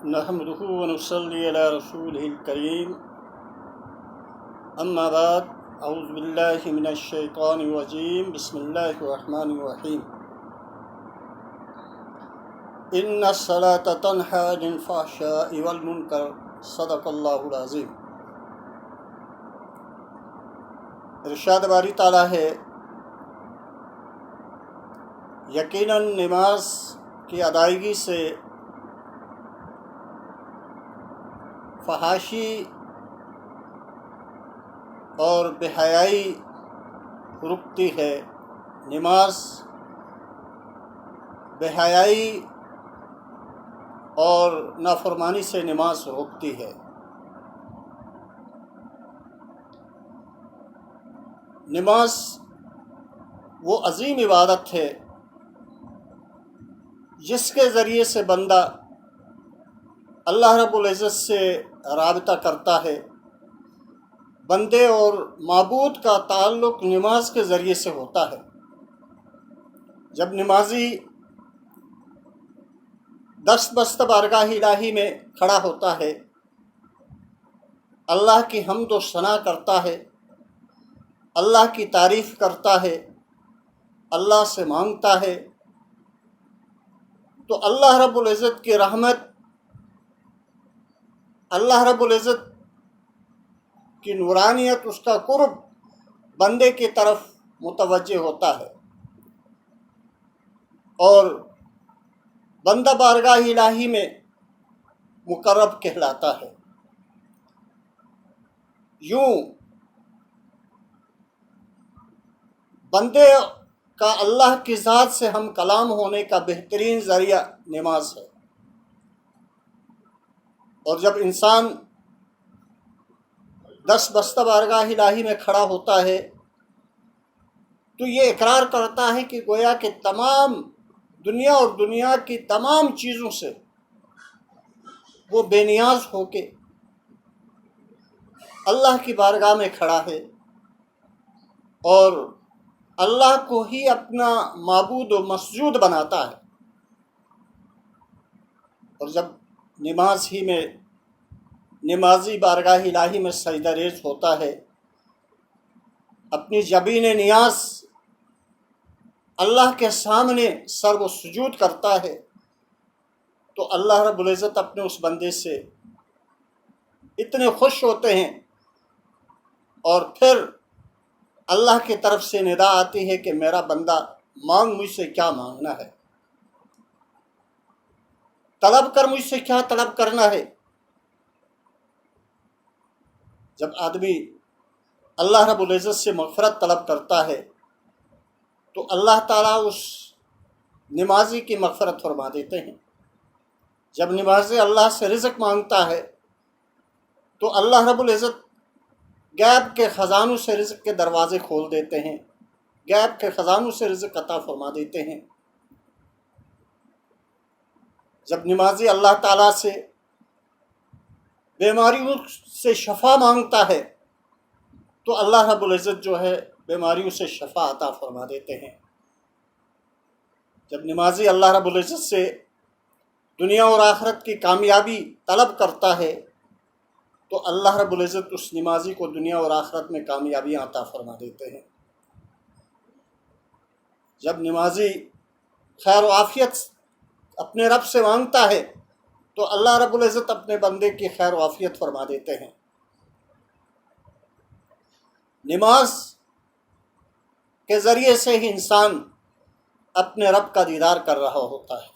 نحمده ونصلي على رسوله الكريم اما بعد اعوذ باللہ من الشیطان الرجیم بسم اللہ الرحمن الرحیم ان الصلاة تنہی عن الفحشاء والمنکر صدق اللہ العظیم۔ ارشاد باری تعالیٰ ہے، یقیناً نماز کی ادائیگی سے فحاشی اور بے حیائی رکتی ہے۔ نماز بے حیائی اور نافرمانی سے نماز روکتی ہے۔ نماز وہ عظیم عبادت ہے جس کے ذریعے سے بندہ اللہ رب العزت سے رابطہ کرتا ہے۔ بندے اور معبود کا تعلق نماز کے ذریعے سے ہوتا ہے۔ جب نمازی دست بست بارگاہ الہی میں کھڑا ہوتا ہے، اللہ کی حمد و ثنا کرتا ہے، اللہ کی تعریف کرتا ہے، اللہ سے مانگتا ہے، تو اللہ رب العزت کی رحمت، اللہ رب العزت کی نورانیت، اس کا قرب بندے کی طرف متوجہ ہوتا ہے اور بندہ بارگاہ الہی میں مقرب کہلاتا ہے۔ یوں بندے کا اللہ کی ذات سے ہم کلام ہونے کا بہترین ذریعہ نماز ہے۔ اور جب انسان دست بستہ بارگاہ الہی میں کھڑا ہوتا ہے تو یہ اقرار کرتا ہے کہ گویا کہ تمام دنیا اور دنیا کی تمام چیزوں سے وہ بے نیاز ہو کے اللہ کی بارگاہ میں کھڑا ہے اور اللہ کو ہی اپنا معبود و مسجود بناتا ہے۔ اور جب نماز ہی میں نمازی بارگاہ الہی میں سجدہ ریز ہوتا ہے، اپنی جبین نیاز اللہ کے سامنے سر و سجود کرتا ہے، تو اللہ رب العزت اپنے اس بندے سے اتنے خوش ہوتے ہیں اور پھر اللہ کی طرف سے ندا آتی ہے کہ میرا بندہ مانگ مجھ سے کیا مانگنا ہے، طلب کر مجھ سے کیا طلب کرنا ہے۔ جب آدمی اللہ رب العزت سے مغفرت طلب کرتا ہے تو اللہ تعالیٰ اس نمازی کی مغفرت فرما دیتے ہیں۔ جب نمازی اللہ سے رزق مانگتا ہے تو اللہ رب العزت غیب کے خزانوں سے رزق کے دروازے کھول دیتے ہیں، غیب کے خزانوں سے رزق عطا فرما دیتے ہیں۔ جب نمازی اللہ تعالیٰ سے بیماریوں سے شفا مانگتا ہے تو اللہ رب العزت جو ہے بیماریوں سے شفا عطا فرما دیتے ہیں۔ جب نمازی اللہ رب العزت سے دنیا اور آخرت کی کامیابی طلب کرتا ہے تو اللہ رب العزت اس نمازی کو دنیا اور آخرت میں کامیابیاں عطا فرما دیتے ہیں۔ جب نمازی خیر و عافیت اپنے رب سے مانگتا ہے تو اللہ رب العزت اپنے بندے کی خیر و عافیت فرما دیتے ہیں۔ نماز کے ذریعے سے ہی انسان اپنے رب کا دیدار کر رہا ہوتا ہے۔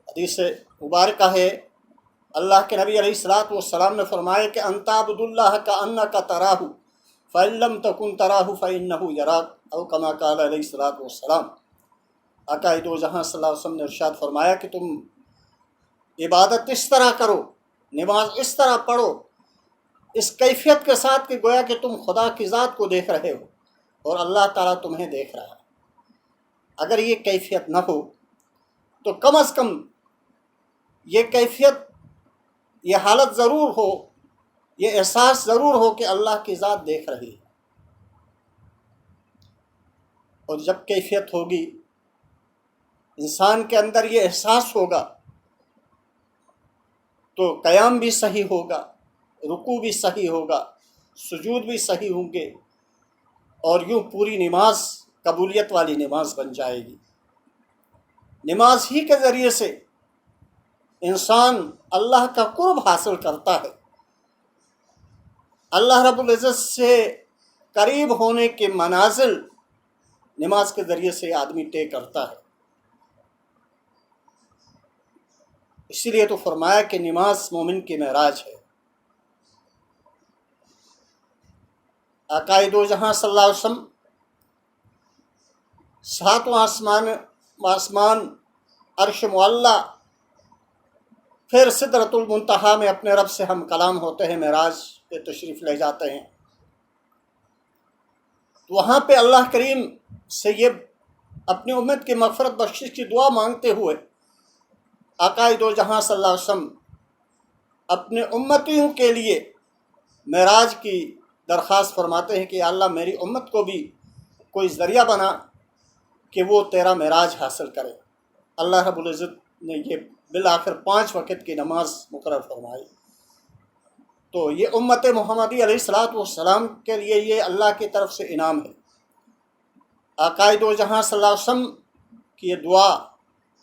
حدیث مبارکہ ہے، اللہ کے نبی علیہ الصلاۃ والسلام نے فرمایا کہ انت عبد اللہ کأنک تراہ فإن لم تکن تراہ فإنہ یراک، او کما قال علیہ الصلاۃ والسلام۔ آقا دو جہاں صلی اللہ علیہ وسلم نے ارشاد فرمایا کہ تم عبادت اس طرح کرو، نماز اس طرح پڑھو، اس کیفیت کے ساتھ کہ گویا کہ تم خدا کی ذات کو دیکھ رہے ہو اور اللہ تعالیٰ تمہیں دیکھ رہا ہے۔ اگر یہ کیفیت نہ ہو تو کم از کم یہ کیفیت، یہ حالت ضرور ہو، یہ احساس ضرور ہو کہ اللہ کی ذات دیکھ رہی ہے۔ اور جب کیفیت ہوگی، انسان کے اندر یہ احساس ہوگا تو قیام بھی صحیح ہوگا، رکوع بھی صحیح ہوگا، سجود بھی صحیح ہوں گے، اور یوں پوری نماز قبولیت والی نماز بن جائے گی۔ نماز ہی کے ذریعے سے انسان اللہ کا قرب حاصل کرتا ہے، اللہ رب العزت سے قریب ہونے کے منازل نماز کے ذریعے سے آدمی طے کرتا ہے۔ اسی لیے تو فرمایا کہ نماز مومن کی معراج ہے۔ آقا دو جہاں صلی اللہ علیہ وسلم ساتواں آسمان عرش معلیٰ پھر سدرۃ المنتہا میں اپنے رب سے ہم کلام ہوتے ہیں، معراج پہ تشریف لے جاتے ہیں، تو وہاں پہ اللہ کریم سے یہ اپنی امت کی مغفرت بخشش کی دعا مانگتے ہوئے آقا دو جہاں صلی اللہ علیہ وسلم اپنے امتیوں کے لیے معراج کی درخواست فرماتے ہیں کہ یا اللہ میری امت کو بھی کوئی ذریعہ بنا کہ وہ تیرا معراج حاصل کرے۔ اللہ رب العزت نے یہ بالآخر 5 وقت کی نماز مقرر فرمائی۔ تو یہ امت محمدی علیہ السلام کے لیے یہ اللہ کی طرف سے انعام ہے۔ آقا دو جہاں صلی اللہ علیہ وسلم کی یہ دعا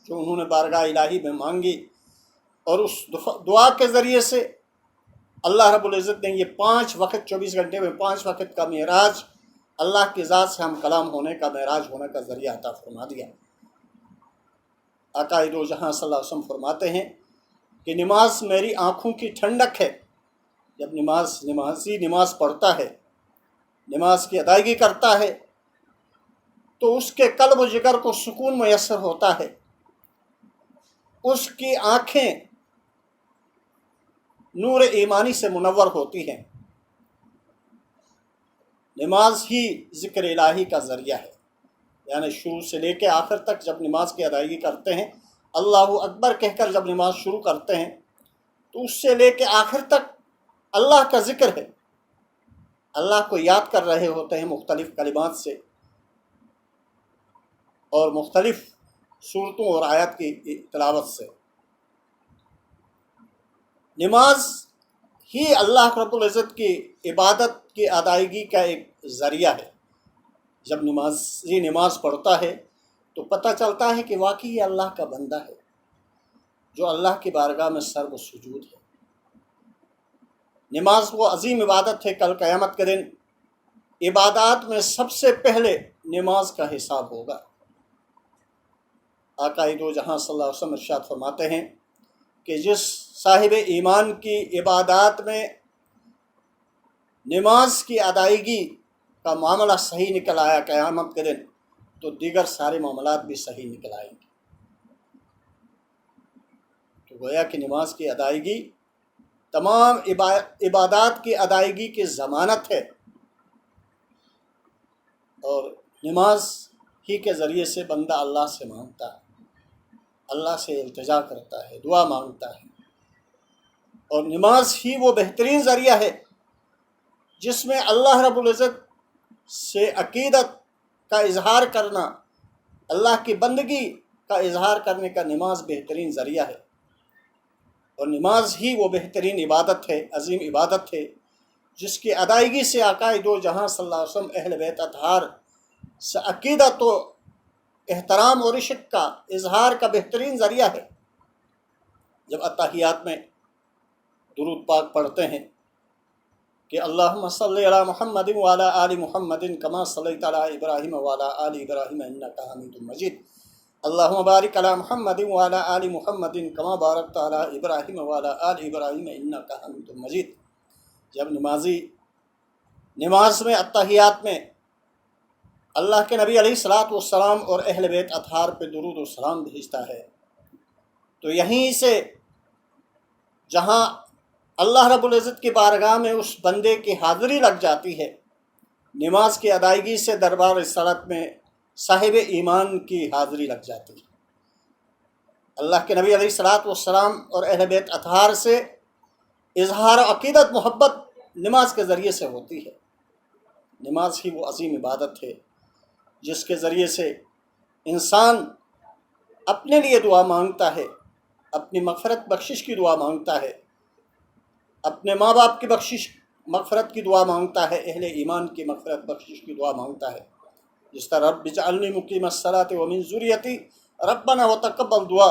جو انہوں نے بارگاہ الہی میں مانگی، اور اس دعا کے ذریعے سے اللہ رب العزت نے یہ 5 وقت 24 گھنٹے میں 5 وقت کا معراج، اللہ کی ذات سے ہم کلام ہونے کا، معراج ہونے کا ذریعہ عطا فرما دیا۔ آقا دو جہاں صلی اللہ علیہ وسلم فرماتے ہیں کہ نماز میری آنکھوں کی ٹھنڈک ہے۔ جب نمازی نماز پڑھتا ہے، نماز کی ادائیگی کرتا ہے، تو اس کے قلب و جگر کو سکون میسر ہوتا ہے، اس کی آنکھیں نور ایمانی سے منور ہوتی ہیں۔ نماز ہی ذکر الہی کا ذریعہ ہے، یعنی شروع سے لے کے آخر تک جب نماز کی ادائیگی کرتے ہیں، اللہ اکبر کہہ کر جب نماز شروع کرتے ہیں تو اس سے لے کے آخر تک اللہ کا ذکر ہے، اللہ کو یاد کر رہے ہوتے ہیں مختلف کلمات سے اور مختلف صورتوں اور آیات کی تلاوت سے۔ نماز ہی اللہ رب العزت کی عبادت کی ادائیگی کا ایک ذریعہ ہے۔ جب نمازی نماز پڑھتا ہے تو پتہ چلتا ہے کہ واقعی یہ اللہ کا بندہ ہے جو اللہ کی بارگاہ میں سر و سجود ہے۔ نماز وہ عظیم عبادت ہے، کل قیامت کے دن عبادات میں سب سے پہلے نماز کا حساب ہوگا۔ آقا دو جہاں صلی اللہ علیہ وسلم ارشاد فرماتے ہیں کہ جس صاحب ایمان کی عبادات میں نماز کی ادائیگی کا معاملہ صحیح نکل آیا قیامت کے دن، تو دیگر سارے معاملات بھی صحیح نکل آئیں گے۔ تو گویا کہ نماز کی ادائیگی تمام عبادات کی ادائیگی کی ضمانت ہے، اور نماز ہی کے ذریعے سے بندہ اللہ سے مانگتا ہے، اللہ سے التجا کرتا ہے، دعا مانگتا ہے۔ اور نماز ہی وہ بہترین ذریعہ ہے جس میں اللہ رب العزت سے عقیدت کا اظہار کرنا، اللہ کی بندگی کا اظہار کرنے کا نماز بہترین ذریعہ ہے۔ اور نماز ہی وہ بہترین عبادت ہے، عظیم عبادت ہے، جس کی ادائیگی سے آقا دو جہاں صلی اللہ علیہ وسلم اہل بیت اطہار سے عقیدت و احترام اور عشق کا اظہار کا بہترین ذریعہ ہے۔ جب اتحیات میں درود پاک پڑھتے ہیں کہ اللہم صلی علی محمد وعلی آل محمد کما صلیت علی ابراہیم وعلی آل ابراہیم انک حمید مجید، اللہم بارک علی محمد وعلی آل محمد کما بارکت علی ابراہیم وعلی آل ابراہیم انک حمید مجید، جب نمازی نماز میں اتحیات میں اللہ کے نبی علیہ السلام اور اہل بیت اطہار پہ درود و سلام بھیجتا ہے، تو یہیں سے جہاں اللہ رب العزت کی بارگاہ میں اس بندے کی حاضری لگ جاتی ہے، نماز کی ادائیگی سے دربار رسالت میں صاحب ایمان کی حاضری لگ جاتی ہے۔ اللہ کے نبی علیہ السلام اور اہل بیت اطہار سے اظہار عقیدت محبت نماز کے ذریعے سے ہوتی ہے۔ نماز ہی وہ عظیم عبادت ہے جس کے ذریعے سے انسان اپنے لیے دعا مانگتا ہے، اپنی مغفرت بخشش کی دعا مانگتا ہے، اپنے ماں باپ کی بخشش مغفرت کی دعا مانگتا ہے، اہل ایمان کی مغفرت بخشش کی دعا مانگتا ہے، جس طرح رب اجعلنی مقیم الصلاۃ ومن ذریتی، ربنا وتقبل دعا،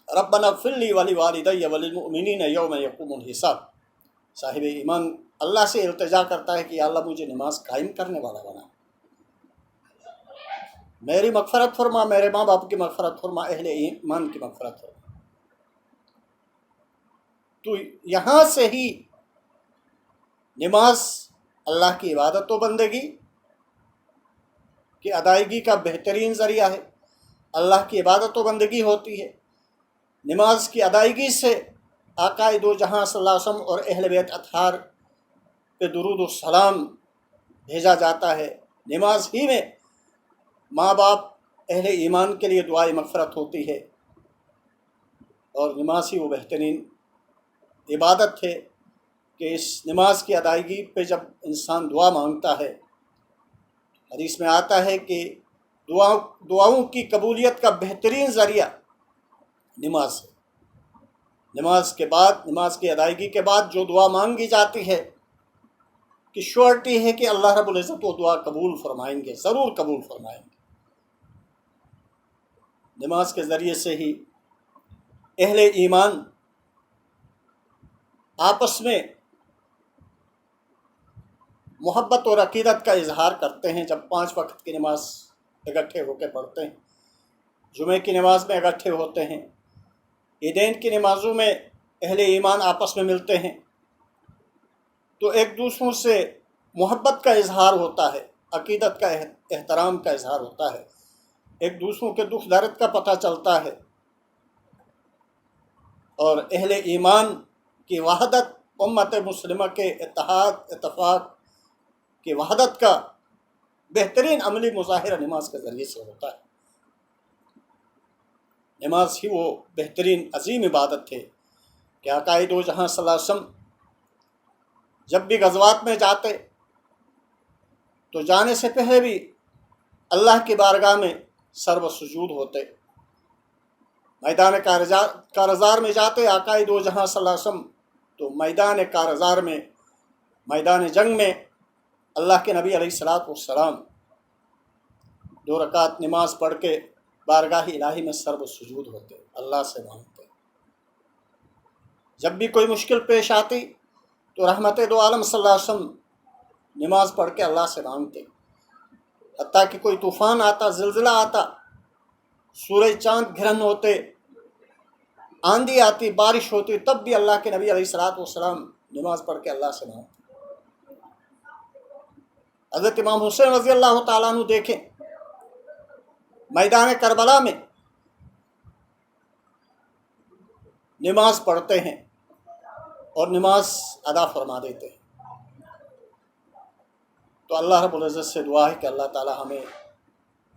ربنا اغفر لی ولوالدی وللمؤمنین یوم یقوم الحساب۔ صاحب ایمان اللہ سے التجا کرتا ہے کہ یا اللہ مجھے نماز قائم کرنے والا بنا، میری مغفرت فرما، میرے ماں باپ کی مغفرت فرما، اہل ایمان کی مغفرت فرما۔ تو یہاں سے ہی نماز اللہ کی عبادت و بندگی کی ادائیگی کا بہترین ذریعہ ہے، اللہ کی عبادت و بندگی ہوتی ہے۔ نماز کی ادائیگی سے آقا دو جہاں صلی اللہ علیہ وسلم اور اہل بیت اطہار پہ درود و سلام بھیجا جاتا ہے۔ نماز ہی میں ماں باپ اہل ایمان کے لیے دعائے مغفرت ہوتی ہے، اور نماز ہی وہ بہترین عبادت ہے کہ اس نماز کی ادائیگی پہ جب انسان دعا مانگتا ہے، حدیث میں آتا ہے کہ دعاؤں کی قبولیت کا بہترین ذریعہ نماز ہے۔ نماز کے بعد، نماز کی ادائیگی کے بعد جو دعا مانگی جاتی ہے کہ شیورٹی ہے کہ اللہ رب العزت وہ دعا قبول فرمائیں گے، ضرور قبول فرمائیں گے۔ نماز کے ذریعے سے ہی اہل ایمان آپس میں محبت اور عقیدت کا اظہار کرتے ہیں جب 5 وقت کی نماز اکٹھے ہو کے پڑھتے ہیں، جمعے کی نماز میں اکٹھے ہوتے ہیں، عیدین کی نمازوں میں اہل ایمان آپس میں ملتے ہیں، تو ایک دوسروں سے محبت کا اظہار ہوتا ہے، عقیدت کا احترام کا اظہار ہوتا ہے، ایک دوسروں کے دکھ درد کا پتہ چلتا ہے، اور اہل ایمان کی وحدت، امت مسلمہ کے اتحاد اتفاق کی وحدت کا بہترین عملی مظاہرہ نماز کے ذریعے سے ہوتا ہے۔ نماز ہی وہ بہترین عظیم عبادت ہے کہ آقا دو جہاں صلی اللہ علیہ وسلم جب بھی غزوات میں جاتے تو جانے سے پہلے بھی اللہ کی بارگاہ میں سر و سجود ہوتے، میدان کارزار میں جاتے آقا دو جہاں صلی اللہ علیہ وسلم تو میدان کارزار میں، میدان جنگ میں اللہ کے نبی علیہ الصلوۃ والسلام 2 رکعت نماز پڑھ کے بارگاہ الہی میں سر و سجود ہوتے، اللہ سے مانگتے۔ جب بھی کوئی مشکل پیش آتی تو رحمت دو عالم صلی اللہ علیہ وسلم نماز پڑھ کے اللہ سے مانگتے، حتیٰ کہ کوئی طوفان آتا، زلزلہ آتا، سورج چاند گرہن ہوتے، آندھی آتی، بارش ہوتی، تب بھی اللہ کے نبی علیہ الصلوۃ والسلام نماز پڑھ کے اللہ سے مانگتے۔ حضرت امام حسین رضی اللہ تعالیٰ عنہ دیکھیں، میدان کربلا میں نماز پڑھتے ہیں اور نماز ادا فرما دیتے ہیں۔ تو اللہ رب العزت سے دعا ہے کہ اللہ تعالیٰ ہمیں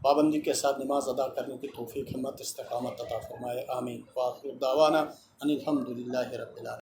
پابندی کے ساتھ نماز ادا کرنے کی توفیق، ہمت، استقامت عطا فرمائے، آمین۔ وآخر دعوانا ان الحمد للہ رب العالمین۔